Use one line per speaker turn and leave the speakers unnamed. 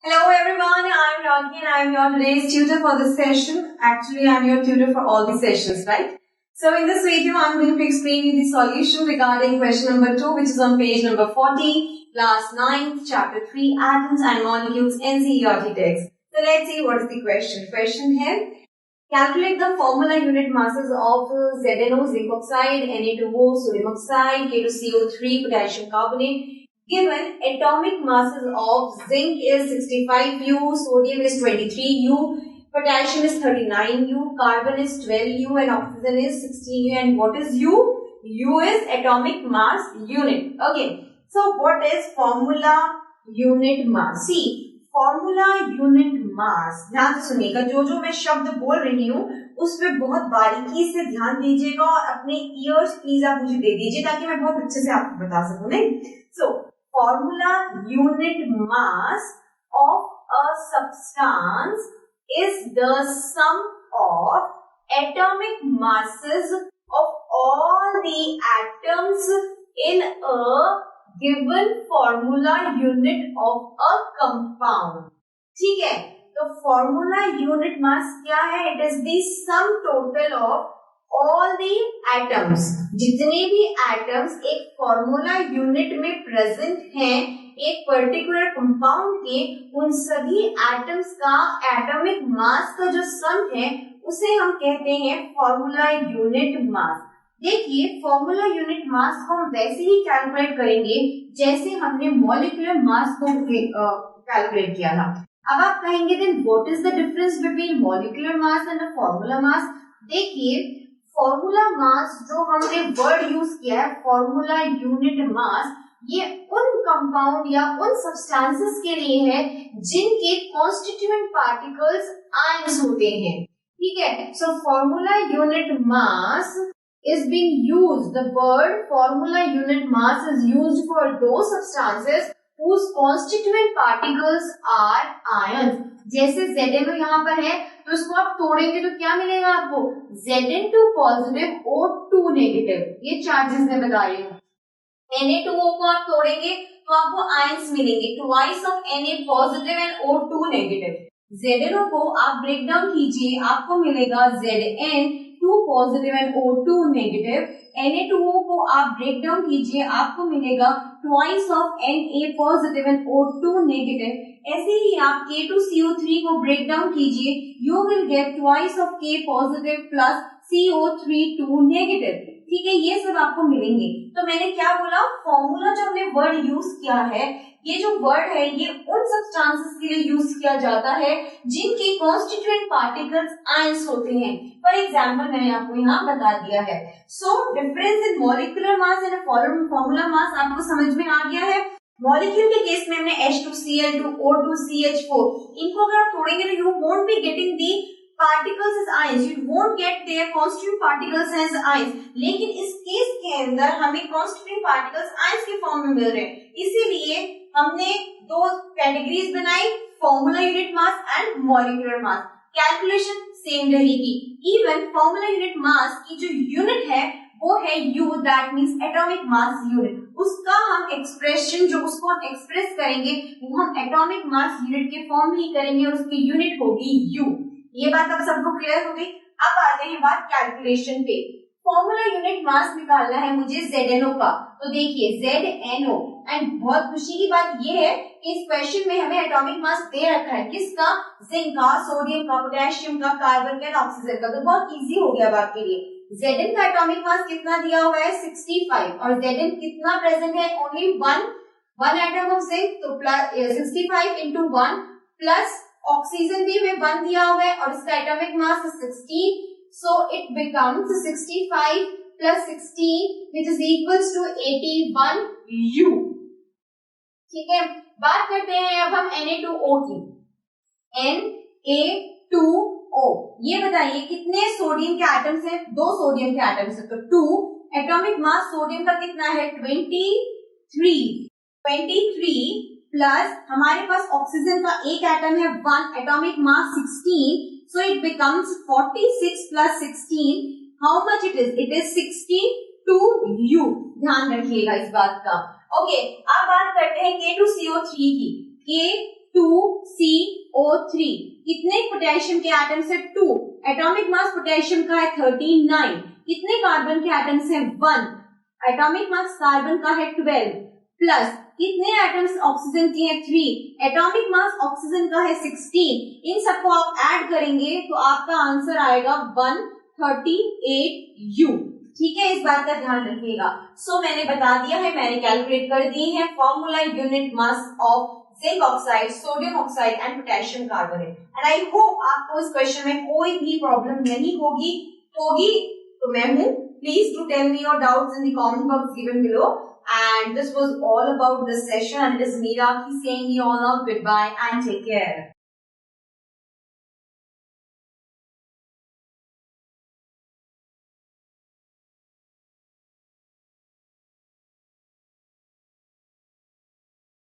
Hello everyone, I am Rocky and I am your today's tutor for this session. Actually, I am your tutor for all the sessions, right? So in this video, I am going to explain you the solution regarding question number 2, which is on page number 40, class 9, chapter 3, atoms and molecules, NCERT text. So let's see what is the question. Question here. Calculate the formula unit masses of ZnO, zinc oxide, Na2O, sodium oxide, K2CO3, potassium carbonate. Given atomic masses of zinc is 65U, sodium is 23U, potassium is 39U, carbon is 12U and oxygen is 16U. And what is U? U is atomic mass unit. Okay. So what is formula unit mass? See, formula unit मास, ध्यान से सुनिएगा, जो मैं शब्द बोल रही हूँ उस पर बहुत बारीकी से ध्यान दीजिएगा और अपने ईयर्स प्लीज आप मुझे दे दीजिए ताकि मैं बहुत अच्छे से आपको बता सकूं। नहीं, so formula unit mass of a substance is the sum of atomic masses of all the atoms in a given formula unit of a compound। ठीक है, तो formula unit mass क्या है? It is the sum total of all the atoms। जितने भी atoms एक formula unit में present हैं एक particular compound के, उन सभी atoms का atomic mass का जो sum है उसे हम कहते हैं formula unit mass। देखिए, फॉर्मूला यूनिट मास को हम वैसे ही कैलकुलेट करेंगे जैसे हमने मॉलिक्यूलर मास को कैलकुलेट किया था। अब आप कहेंगे then what is the difference between molecular mass and formula mass? देखिए, फॉर्मूला मास जो हमने वर्ड यूज किया है फॉर्मूला यूनिट मास, ये उन कंपाउंड या उन सब्सटेंसेस के लिए है जिनके कॉन्स्टिट्यूएंट पार्टिकल्स आयंस होते हैं। ठीक है, सो formula unit mass is being used, the word formula unit mass is used for those substances whose constituent particles are ions। जैसे ZnO यहाँ पर है तो इसको आप तोड़ेंगे तो क्या मिलेगा आपको? Zn2 पॉजिटिव O2 नेगेटिव, ये चार्जेस में बता रही हूँ। Na2O को आप तोड़ेंगे तो आपको आयंस मिलेंगे, twice of Na positive and O2 negative. ZnO को आप ब्रेक डाउन कीजिए, आपको मिलेगा Zn2 positive and O2 negative. Na2O को आप ब्रेक डाउन कीजिए, आपको मिलेगा twice of Na positive and O2 negative. ऐसे ही आप K2CO3 को ब्रेक डाउन कीजिए, you will get twice of K positive plus CO3 negative. ठीक है, ये सब आपको मिलेंगे। तो मैंने क्या बोला, फॉर्मूला जो हमने वर्ड यूज किया है, ये जो वर्ड है ये उन सब्सटेंसेस के लिए यूज किया जाता है जिनके कॉन्स्टिट्यूएंट पार्टिकल्स आयंस होते हैं। फॉर एग्जांपल मैंने आपको यहाँ बता दिया है। So difference in molecular mass and formula मास आपको समझ में आ गया है। मॉलिक्यूल के केस में हमने H2Cl2 O2 CH4, इनको अगर आप तोड़ेंगे तो you won't be getting the particles as ions, you won't get their constituent particles as ions। लेकिन इस केस के अंदर हमें constituent particles ions के फॉर्म में मिल रहे हैं, इसीलिए हमने दो कैटेगरीज बनाई, formula unit mass and molecular mass. Calculation same रहेगी। इवन फॉर्मूला यूनिट मास की जो यूनिट है वो है U, that means atomic mass unit. उसका हम एक्सप्रेशन जो उसको हम एक्सप्रेस करेंगे वो हम एटॉमिक मास यूनिट के फॉर्म में ही करेंगे और उसकी यूनिट होगी U। ये बात अब सबको क्लियर हो गई। अब आते हैं बात कैलकुलेशन पे। फॉर्मूला यूनिट मास निकालना है मुझे ZnO का, तो देखिए ZnO, एंड बहुत खुशी की बात ये है कि इस क्वेश्चन में हमें एटॉमिक मास दे रखा है, किसका? जिंक का, सोडियम का, पोटेशियम का, कार्बन का, ऑक्सीजन का, तो बहुत इजी हो गया अब आपके लिए। Zn का एटॉमिक मास कितना दिया हुआ है? 65, और Zn कितना प्रेजेंट है? Only one atom of zinc, तो प्लस 65 इंटू 1 प्लस ऑक्सीजन भी हमें 1 दिया हुआ है और इसका atomic mass 16, so it becomes 65 plus 16 which is equals to 81U। ठीक है, बात करते हैं अब हम Na2O की। Na2O, ये बताइए कितने सोडियम के एटम्स हैं? 2 सोडियम के एटम्स हैं, तो 2। एटॉमिक मास सोडियम का कितना है? 23 प्लस हमारे पास ऑक्सीजन का एक एटम है 1, atomic mass 16, so it becomes 46 plus 16, how much it is? It is 62U। ध्यान रखिएगा इस बात का। ओके, अब बात करते हैं K2CO3 की। K2
CO3। कितने पोटेशियम के एटम्स है? 2। एटॉमिक मास पोटेशियम का है 39। कितने कार्बन के एटम्स है? 1। एटॉमिक मास कार्बन का है 12 प्लस कितने एटम्स ऑक्सीजन के हैं? 3। एटॉमिक मास ऑक्सीजन का है 16। इन सबको आप ऐड करेंगे तो आपका आंसर आएगा 138U। ठीक है, इस बात का ध्यान रखिएगा। सो मैंने बता दिया है, मैंने कैलकुलेट कर दिए हैं formula unit mass of zinc oxide, sodium oxide and potassium carbonate. And I hope आपको इस क्वेश्चन में कोई भी प्रॉब्लम नहीं होगी तो मैं हूं। Please do tell me your doubts in the comment box given below. And this was all about this session. And it is Meera saying you all goodbye and take care.